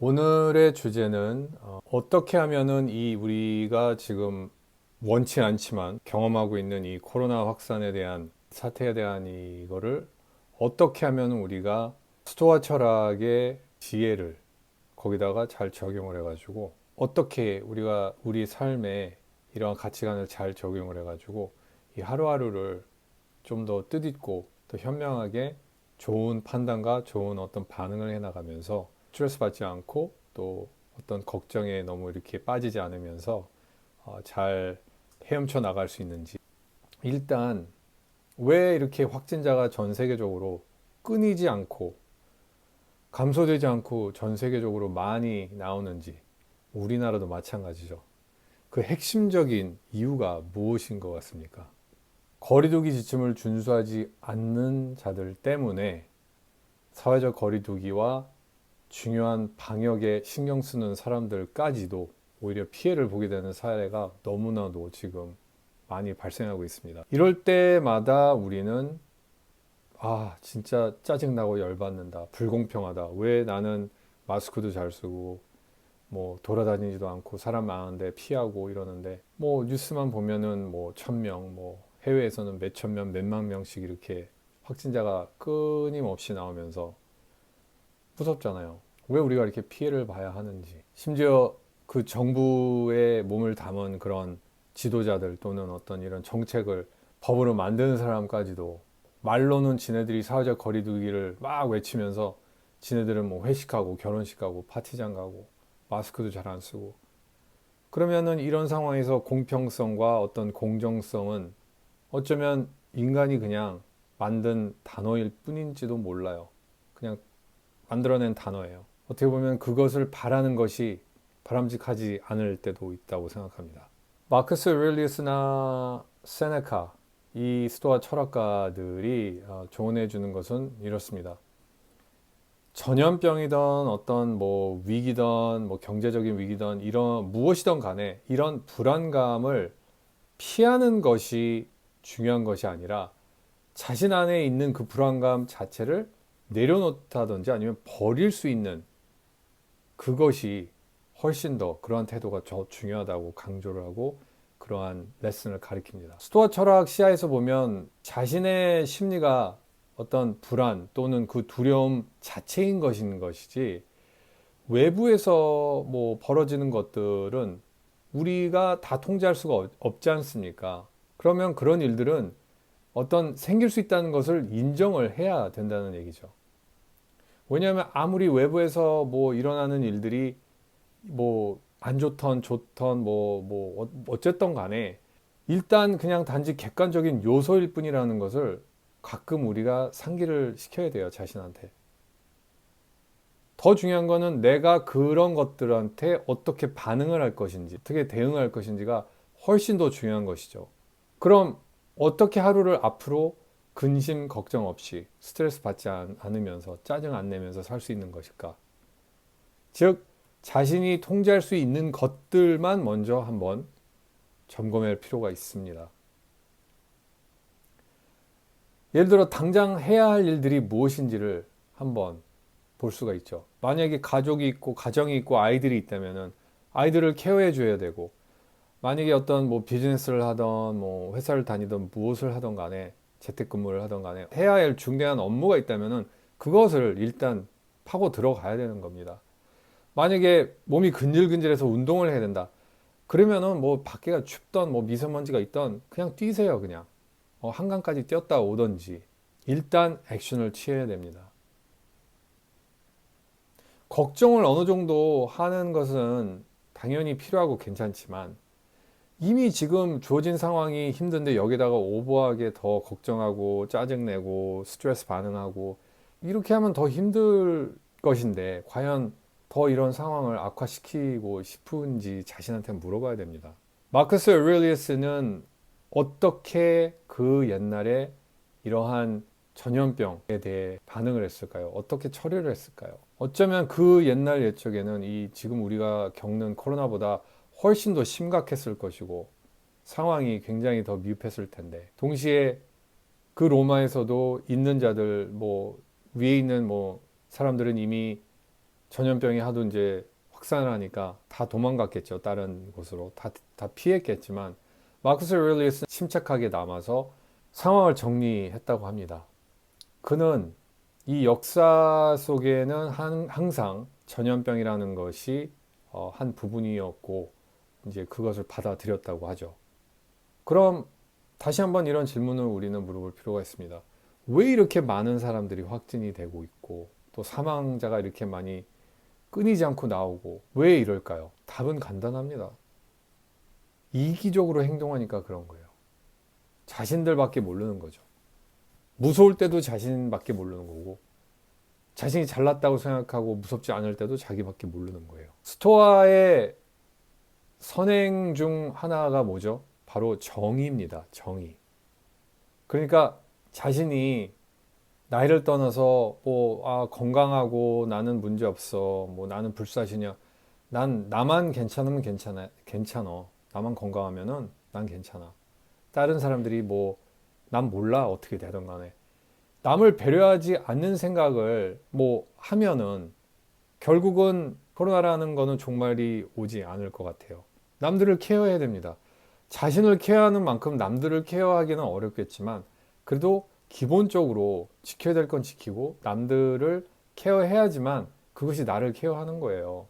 오늘의 주제는 어떻게 하면은 이 우리가 지금 원치 않지만 경험하고 있는 이 코로나 확산에 대한 사태에 대한 이거를 어떻게 하면 우리가 스토아 철학의 지혜를 거기다가 잘 적용을 해가지고 어떻게 우리가 우리 삶에 이러한 가치관을 잘 적용을 해가지고 이 하루하루를 좀 더 뜻있고 더 현명하게 좋은 판단과 좋은 어떤 반응을 해나가면서 스트레스 받지 않고 또 어떤 걱정에 너무 이렇게 빠지지 않으면서 잘 헤엄쳐 나갈 수 있는지. 일단 왜 이렇게 확진자가 전 세계적으로 끊이지 않고 감소되지 않고 전 세계적으로 많이 나오는지, 우리나라도 마찬가지죠. 그 핵심적인 이유가 무엇인 것 같습니까? 거리두기 지침을 준수하지 않는 자들 때문에 사회적 거리두기와 중요한 방역에 신경 쓰는 사람들까지도 오히려 피해를 보게 되는 사례가 너무나도 지금 많이 발생하고 있습니다. 이럴 때마다 우리는 진짜 짜증나고 열받는다. 불공평하다. 왜 나는 마스크도 잘 쓰고 뭐 돌아다니지도 않고 사람 많은데 피하고 이러는데 뭐 뉴스만 보면은 뭐 1,000명, 뭐 해외에서는 몇천 명, 몇만 명씩 이렇게 확진자가 끊임없이 나오면서 무섭잖아요. 왜 우리가 이렇게 피해를 봐야 하는지. 심지어 그 정부의 몸을 담은 그런 지도자들 또는 어떤 이런 정책을 법으로 만드는 사람까지도 말로는 지네들이 사회적 거리두기를 막 외치면서 지네들은 뭐 회식하고 결혼식 가고 파티장 가고 마스크도 잘 안 쓰고 그러면은 이런 상황에서 공평성과 어떤 공정성은 어쩌면 인간이 그냥 만든 단어일 뿐인지도 몰라요. 그냥 만들어낸 단어예요. 어떻게 보면 그것을 바라는 것이 바람직하지 않을 때도 있다고 생각합니다. 마크스 아urelius나 세네카, 이 스토아 철학가들이 조언해 주는 것은 이렇습니다. 전염병이든 어떤 뭐 위기든 뭐 경제적인 위기든 이런 무엇이든 간에 이런 불안감을 피하는 것이 중요한 것이 아니라 자신 안에 있는 그 불안감 자체를 내려놓다든지 아니면 버릴 수 있는 그것이 훨씬 더 그러한 태도가 더 중요하다고 강조를 하고 그러한 레슨을 가리킵니다. 스토아 철학 시야에서 보면 자신의 심리가 어떤 불안 또는 그 두려움 자체인 것인 것이지 외부에서 뭐 벌어지는 것들은 우리가 다 통제할 수가 없지 않습니까? 그러면 그런 일들은 어떤 생길 수 있다는 것을 인정을 해야 된다는 얘기죠. 왜냐하면 아무리 외부에서 뭐 일어나는 일들이 뭐 안 좋던 좋던 뭐 어쨌든 간에 일단 그냥 단지 객관적인 요소일 뿐이라는 것을 가끔 우리가 상기를 시켜야 돼요, 자신한테. 더 중요한 거는 내가 그런 것들한테 어떻게 반응을 할 것인지, 어떻게 대응할 것인지가 훨씬 더 중요한 것이죠. 그럼 어떻게 하루를 앞으로 근심 걱정 없이 스트레스 받지 않으면서 짜증 안 내면서 살 수 있는 것일까? 즉, 자신이 통제할 수 있는 것들만 먼저 한번 점검할 필요가 있습니다. 예를 들어 당장 해야 할 일들이 무엇인지를 한번 볼 수가 있죠. 만약에 가족이 있고 가정이 있고 아이들이 있다면은 아이들을 케어해 줘야 되고, 만약에 어떤 뭐 비즈니스를 하던 뭐 회사를 다니던 무엇을 하던 간에 재택근무를 하던 간에 해야 할 중대한 업무가 있다면은 그것을 일단 파고 들어가야 되는 겁니다. 만약에 몸이 근질근질해서 운동을 해야 된다. 그러면은 뭐 밖에가 춥던 뭐 미세먼지가 있던 그냥 뛰세요, 그냥. 한강까지 뛰었다 오던지. 일단 액션을 취해야 됩니다. 걱정을 어느 정도 하는 것은 당연히 필요하고 괜찮지만 이미 지금 주어진 상황이 힘든데 여기다가 오버하게 더 걱정하고 짜증내고 스트레스 반응하고 이렇게 하면 더 힘들 것인데 과연 더 이런 상황을 악화시키고 싶은지 자신한테 물어봐야 됩니다. 마크스 아urelius는 어떻게 그 옛날에 이러한 전염병에 대해 반응을 했을까요? 어떻게 처리를 했을까요? 어쩌면 그 옛날 옛적에는 이 지금 우리가 겪는 코로나보다 훨씬 더 심각했을 것이고 상황이 굉장히 더 미흡했을 텐데 동시에 그 로마에서도 있는 자들 뭐 위에 있는 뭐 사람들은 이미 전염병이 하도 이제 확산을 하니까 다 도망갔겠죠. 다른 곳으로 다 피했겠지만 마크스 아urelius는 침착하게 남아서 상황을 정리했다고 합니다. 그는 이 역사 속에는 항상 전염병이라는 것이 한 부분이었고 이제 그것을 받아들였다고 하죠. 그럼 다시 한번 이런 질문을 우리는 물어볼 필요가 있습니다. 왜 이렇게 많은 사람들이 확진이 되고 있고 또 사망자가 이렇게 많이 끊이지 않고 나오고 왜 이럴까요? 답은 간단합니다. 이기적으로 행동하니까 그런 거예요. 자신들밖에 모르는 거죠. 무서울 때도 자신밖에 모르는 거고 자신이 잘났다고 생각하고 무섭지 않을 때도 자기밖에 모르는 거예요. 스토아의 선행 중 하나가 뭐죠? 바로 정의입니다. 정의. 그러니까 자신이 나이를 떠나서 건강하고 나는 문제 없어. 나는 불사시냐. 나만 괜찮으면 괜찮아. 나만 건강하면은 난 괜찮아. 다른 사람들이 난 몰라. 어떻게 되든 간에. 남을 배려하지 않는 생각을 하면은 결국은 코로나라는 거는 종말이 오지 않을 것 같아요. 남들을 케어해야 됩니다. 자신을 케어하는 만큼 남들을 케어하기는 어렵겠지만 그래도 기본적으로 지켜야 될 건 지키고 남들을 케어해야지만 그것이 나를 케어하는 거예요.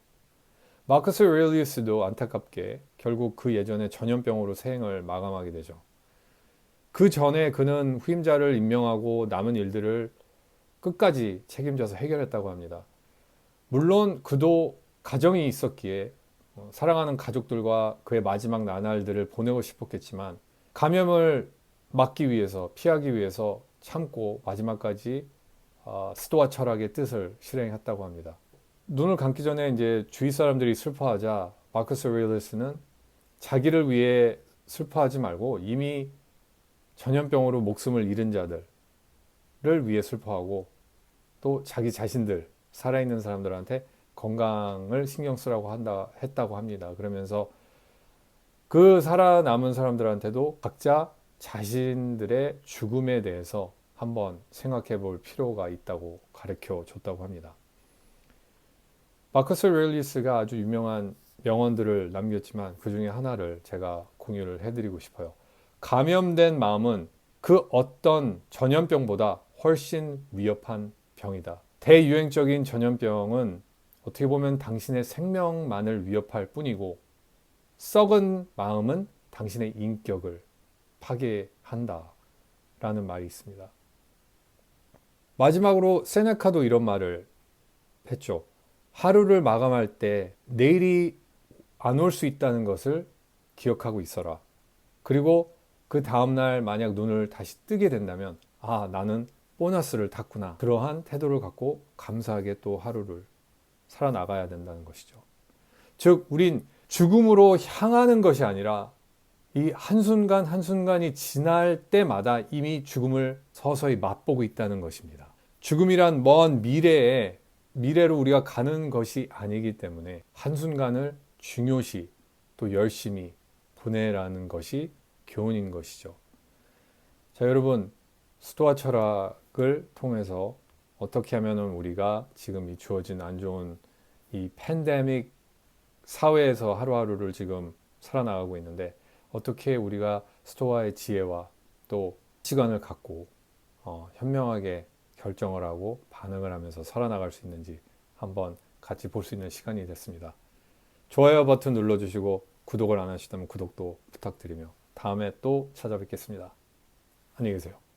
마커스 아urelius도 안타깝게 결국 그 예전에 전염병으로 생을 마감하게 되죠. 그 전에 그는 후임자를 임명하고 남은 일들을 끝까지 책임져서 해결했다고 합니다. 물론 그도 가정이 있었기에 사랑하는 가족들과 그의 마지막 나날들을 보내고 싶었겠지만 감염을 막기 위해서 피하기 위해서 참고 마지막까지 스토아 철학의 뜻을 실행했다고 합니다. 눈을 감기 전에 이제 주위 사람들이 슬퍼하자 마커스 아urelius는 자기를 위해 슬퍼하지 말고 이미 전염병으로 목숨을 잃은 자들을 위해 슬퍼하고 또 자기 자신들 살아있는 사람들한테 건강을 신경 쓰라고 했다고 합니다. 그러면서 그 살아남은 사람들한테도 각자 자신들의 죽음에 대해서 한번 생각해 볼 필요가 있다고 가르쳐 줬다고 합니다. 마커스 아urelius가 아주 유명한 명언들을 남겼지만 그 중에 하나를 제가 공유를 해드리고 싶어요. 감염된 마음은 그 어떤 전염병보다 훨씬 위협한 병이다. 대유행적인 전염병은 어떻게 보면 당신의 생명만을 위협할 뿐이고 썩은 마음은 당신의 인격을 파괴한다 라는 말이 있습니다. 마지막으로 세네카도 이런 말을 했죠. 하루를 마감할 때 내일이 안 올 수 있다는 것을 기억하고 있어라. 그리고 그 다음날 만약 눈을 다시 뜨게 된다면 나는 보너스를 탔구나. 그러한 태도를 갖고 감사하게 또 하루를 살아나가야 된다는 것이죠. 즉 우린 죽음으로 향하는 것이 아니라 이 한순간 한순간이 지날 때마다 이미 죽음을 서서히 맛보고 있다는 것입니다. 죽음이란 먼 미래로 우리가 가는 것이 아니기 때문에 한순간을 중요시 또 열심히 보내라는 것이 교훈인 것이죠. 자, 여러분, 스토아 철학을 통해서 어떻게 하면 우리가 지금 이 주어진 안 좋은 이 팬데믹 사회에서 하루하루를 지금 살아나가고 있는데 어떻게 우리가 스토아의 지혜와 또 시간을 갖고 현명하게 결정을 하고 반응을 하면서 살아나갈 수 있는지 한번 같이 볼 수 있는 시간이 됐습니다. 좋아요 버튼 눌러주시고 구독을 안 하시다면 구독도 부탁드리며 다음에 또 찾아뵙겠습니다. 안녕히 계세요.